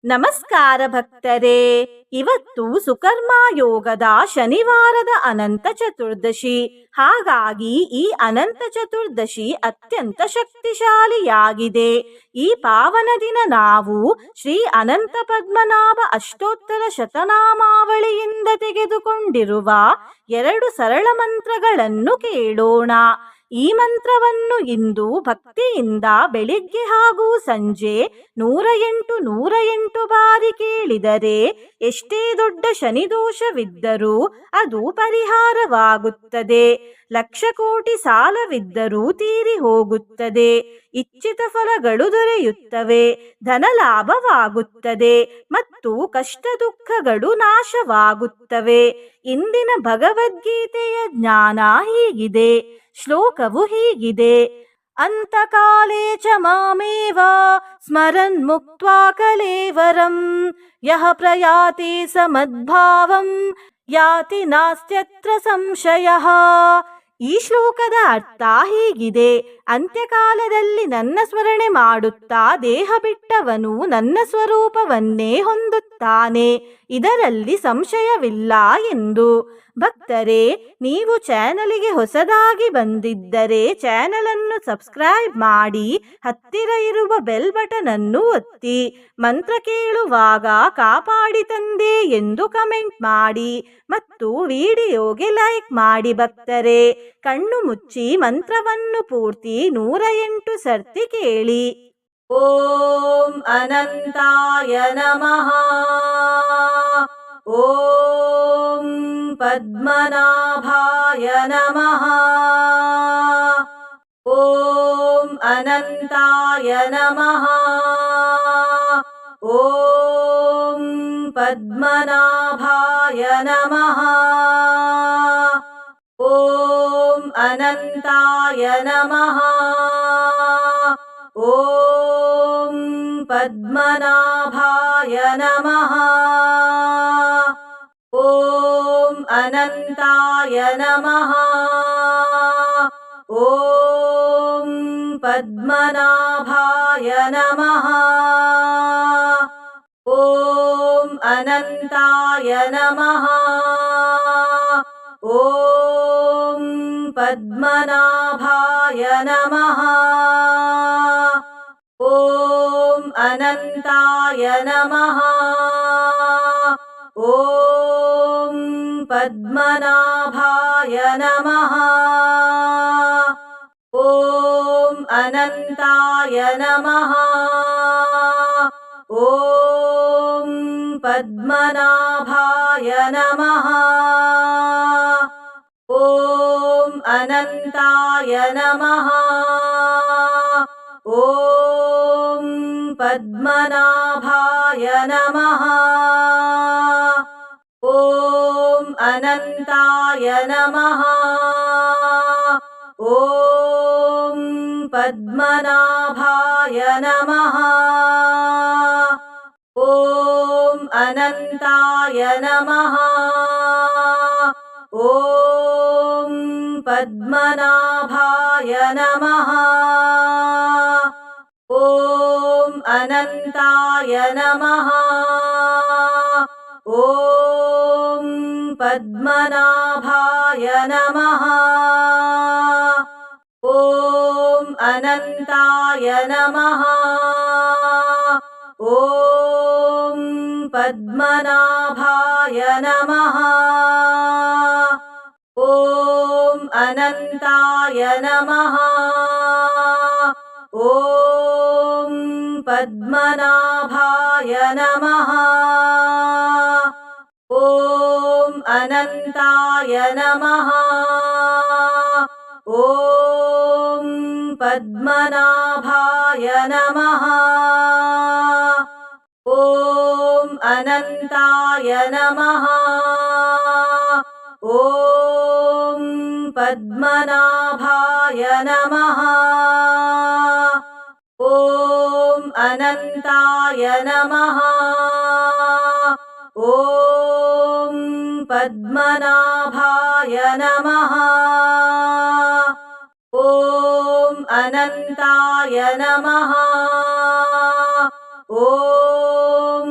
ನಮಸ್ಕಾರ ಭಕ್ತರೇ. ಇವತ್ತು ಸುಕರ್ಮ ಯೋಗದ ಶನಿವಾರದ ಅನಂತ ಚತುರ್ದಶಿ. ಹಾಗಾಗಿ ಈ ಅನಂತ ಚತುರ್ದಶಿ ಅತ್ಯಂತ ಶಕ್ತಿಶಾಲಿಯಾಗಿದೆ. ಈ ಪಾವನ ದಿನ ನಾವು ಶ್ರೀ ಅನಂತ ಪದ್ಮನಾಭ ಅಷ್ಟೋತ್ತರ ಶತನಾಮಾವಳಿಯಿಂದ ತೆಗೆದುಕೊಂಡಿರುವ 2 ಸರಳ ಮಂತ್ರಗಳನ್ನು ಕೇಳೋಣ. ಈ ಮಂತ್ರವನ್ನು ಇಂದು ಭಕ್ತಿಯಿಂದ ಬೆಳಿಗ್ಗೆ ಹಾಗೂ ಸಂಜೆ 108 ಬಾರಿ ಕೇಳಿದರೆ ಎಷ್ಟೇ ದೊಡ್ಡ ಶನಿದೋಷವಿದ್ದರೂ ಅದು ಪರಿಹಾರವಾಗುತ್ತದೆ. ಲಕ್ಷ ಕೋಟಿ ಸಾಲವಿದ್ದರೂ ತೀರಿ ಹೋಗುತ್ತದೆ. ಇಚ್ಛಿತ ಫಲಗಳು ದೊರೆಯುತ್ತವೆ. ಧನಲಾಭವಾಗುತ್ತದೆ ಮತ್ತು ಕಷ್ಟ ದುಃಖಗಳು ನಾಶವಾಗುತ್ತವೆ. ಇಂದಿನ ಭಗವದ್ಗೀತೆಯ ಜ್ಞಾನ ಹೀಗಿದೆ. ಶ್ಲೋಕವು ಹೀಗಿದೆ: ಅಂತಕಾಲೇ ಚ ಮಾಮೇವ ಸ್ಮರನ್ ಮುಕ್ತ್ವಾ ಕಲೇವರಂ ಯಃ ಪ್ರಯಾತಿ ಸಮದ್ಭಾವಂ ಯಾತಿ ನಾಸ್ತ್ಯತ್ರ ಸಂಶಯಃ. ಈ ಶ್ಲೋಕದ ಅರ್ಥ ಹೀಗಿದೆ: ಅಂತ್ಯಕಾಲದಲ್ಲಿ ನನ್ನ ಸ್ಮರಣೆ ಮಾಡುತ್ತಾ ದೇಹ ಬಿಟ್ಟವನು ನನ್ನ ಸ್ವರೂಪವನ್ನೇ ಹೊಂದುತ್ತಾನೆ, ಇದರಲ್ಲಿ ಸಂಶಯವಿಲ್ಲ ಎಂದು. ಭಕ್ತರೇ, ನೀವು ಚಾನಲಿಗೆ ಹೊಸದಾಗಿ ಬಂದಿದ್ದರೆ ಚಾನಲನ್ನು ಸಬ್ಸ್ಕ್ರೈಬ್ ಮಾಡಿ, ಹತ್ತಿರ ಇರುವ ಬೆಲ್ ಬಟನ್ ಅನ್ನು ಒತ್ತಿ. ಮಂತ್ರ ಕೇಳುವಾಗ ಕಾಪಾಡಿ ತಂದೆ ಎಂದು ಕಮೆಂಟ್ ಮಾಡಿ ಮತ್ತು ವಿಡಿಯೋಗೆ ಲೈಕ್ ಮಾಡಿ. ಭಕ್ತರೇ, ಕಣ್ಣು ಮುಚ್ಚಿ ಮಂತ್ರವನ್ನು ಪೂರ್ತಿ 108 ಸರ್ತಿ ಕೇಳಿ. ಓಂ ಅನಂತಾಯ ನಮಃ. ಓಂ ಪದ್ಮನಾಭಾಯ ನಮಃ. ಓಂ ಅನಂತಾಯ ನಮಃ. ಓಂ ಪದ್ಮನಾಭಾಯ ನಮಃ. ಓಂ ಅನಂತಾಯ ನಮಃ. ಓಂ ಪದ್ಮನಾಭಾಯ ನಮಃ. ಓಂ ಅನಂತಾಯ ನಮಃ. ಓಂ ಪದ್ಮನಾಭಾಯ ನಮಃ. ಓಂ ಅನಂತಾಯ ನಮಃ. ಓಂ ಪದ್ಮನಾಭಾಯ ನಮಃ. ಓಂ ಅನಂತಾಯ ನಮಃ. ಓಂ ಪದ್ಮನಾಭಾಯ ನಮಃ. ಓಂ ಅನಂತಾಯ ನಮಃ. ಓಂ ಪದ್ಮನಾಭಾಯ ನಮಃ. ಓಂ ಅನಂತಾಯ ನಮಃ. ಓಂ ಪದ್ಮನಾಭಾಯ ನಮಃ. ಓಂ ಅನಂತಾಯ ನಮಃ. ಓಂ ಪದ್ಮನಾಭಾಯ ನಮಃ. ಓಂ ಅನಂತಾಯ ನಮಃ. ಓಂ ಪದ್ಮನಾಭಾಯ ನಮಃ. ಓಂ ಅನಂತಾಯ ನಮಃ. ಓಂ ಪದ್ಮನಾಭಾಯ ನಮಃ. ಓಂ ಅನಂತಾಯ ನಮಃ. ಓಂ ಪದ್ಮನಾಭಾಯ ನಮಃ. ಓಂ ಅನಂತಾಯ ನಮಃ. ಓಂ ಪದ್ಮನಾಭಾಯ ನಮಃ. ಓಂ ಅನಂತಾಯ ನಮಃ. ಓಂ ಪದ್ಮನಾಭಾಯ ನಮಃ. ಓಂ ಅನಂತಾಯ ನಮಃ. ಓಂ ಪದ್ಮನಾಭಾಯ ನಮಃ. ಓಂ ಅನಂತಾಯ ನಮಃ. ಓಂ ಪದ್ಮನಾಭಾಯ ನಮಃ. ಓಂ ಅನಂತಾಯ ನಮಃ. ಓಂ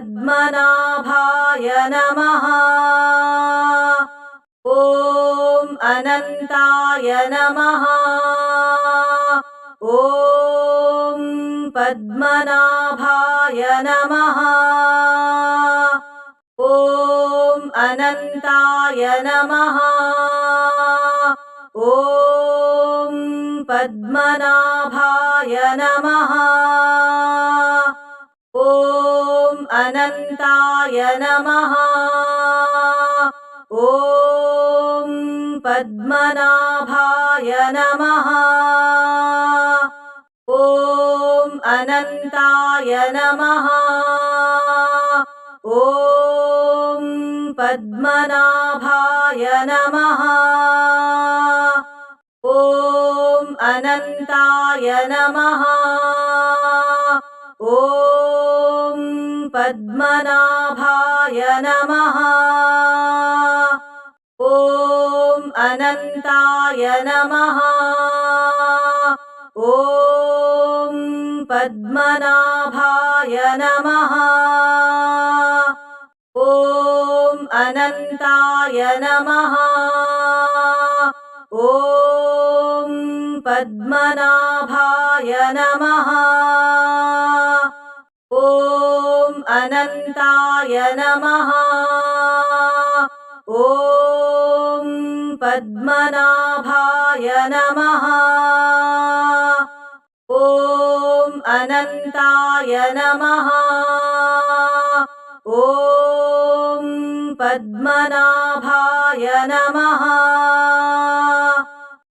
पद्मनाभाय नमः। ॐ अनन्ताय नमः। ॐ पद्मनाभाय नमः। ॐ अनन्ताय नमः। ॐ पद्मनाभाय नमः। ॐ अनन्ताय नमः। ॐ पद्मनाभाय नमः। ॐ अनन्ताय नमः। ॐ पद्मनाभाय नमः। ॐ अनन्ताय नमः। ॐ पद्मनाभाय नमः। ॐ अनन्ताय नमः। ॐ पद्मनाभाय नमः। ॐ अनन्ताय नमः। ॐ पद्मनाभाय नमः। ॐ अनन्ताय नमः। ॐ पद्मनाभाय नमः। ॐ अनन्ताय नमः। ॐ पद्मनाभाय नमः।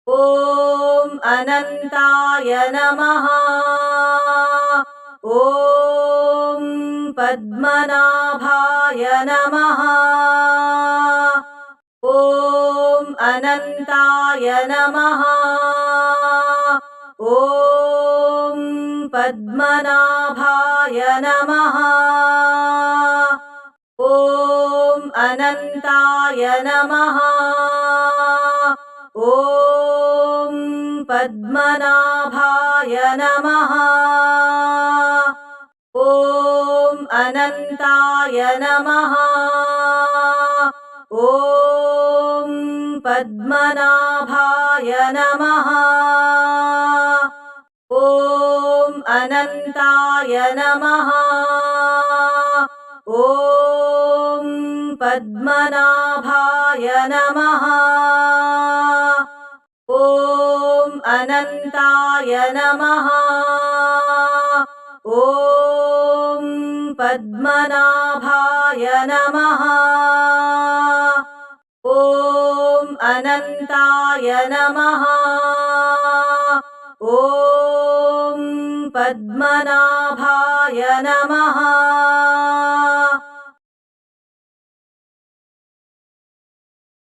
ॐ अनन्ताय नमः। ॐ पद्मनाभाय नमः। ॐ अनन्ताय नमः। ॐ पद्मनाभाय नमः। ॐ अनन्ताय नमः। ॐ पद्मनाभाय नमः। ॐ अनन्ताय नमः। ॐ पद्मनाभाय नमः। ॐ अनन्ताय नमः। ॐ पद्मनाभाय नमः। ॐ अनन्ताय नमः। ॐ पद्मनाभाय नमः। ॐ अनन्ताय नमः। ॐ पद्मनाभाय नमः।